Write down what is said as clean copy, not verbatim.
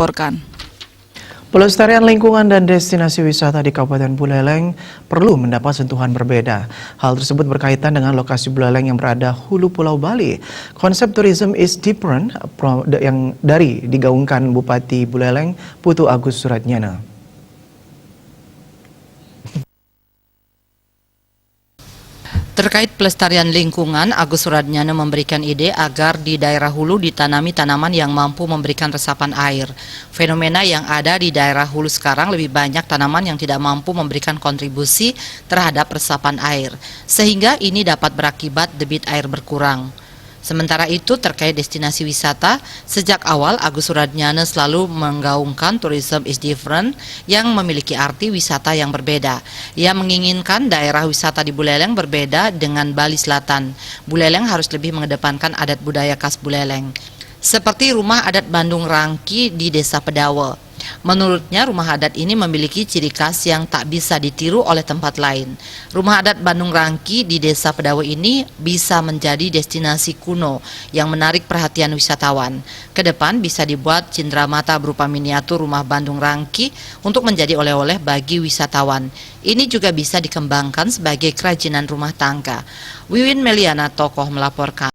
melaporkan. Pelestarian lingkungan dan destinasi wisata di Kabupaten Buleleng perlu mendapat sentuhan berbeda. Hal tersebut berkaitan dengan lokasi Buleleng yang berada hulu Pulau Bali. Konsep tourism is different yang digaungkan Bupati Buleleng, Putu Agus Suratnyana. Terkait pelestarian lingkungan, Agus Suratnyana memberikan ide agar di daerah hulu ditanami tanaman yang mampu memberikan resapan air. Fenomena yang ada di daerah hulu sekarang lebih banyak tanaman yang tidak mampu memberikan kontribusi terhadap resapan air, sehingga ini dapat berakibat debit air berkurang. Sementara itu, terkait destinasi wisata, sejak awal Agus Suratnyana selalu menggaungkan tourism is different yang memiliki arti wisata yang berbeda. Ia menginginkan daerah wisata di Buleleng berbeda dengan Bali Selatan. Buleleng harus lebih mengedepankan adat budaya khas Buleleng, seperti rumah adat Bandung Rangki di Desa Pedawe. Menurutnya, rumah adat ini memiliki ciri khas yang tak bisa ditiru oleh tempat lain. Rumah adat Bandung Rangki di Desa Pedawe ini bisa menjadi destinasi kuno yang menarik perhatian wisatawan. Kedepan bisa dibuat cenderamata berupa miniatur rumah Bandung Rangki untuk menjadi oleh-oleh bagi wisatawan. Ini juga bisa dikembangkan sebagai kerajinan rumah tangga. Wiwin Meliana Tokoh melaporkan.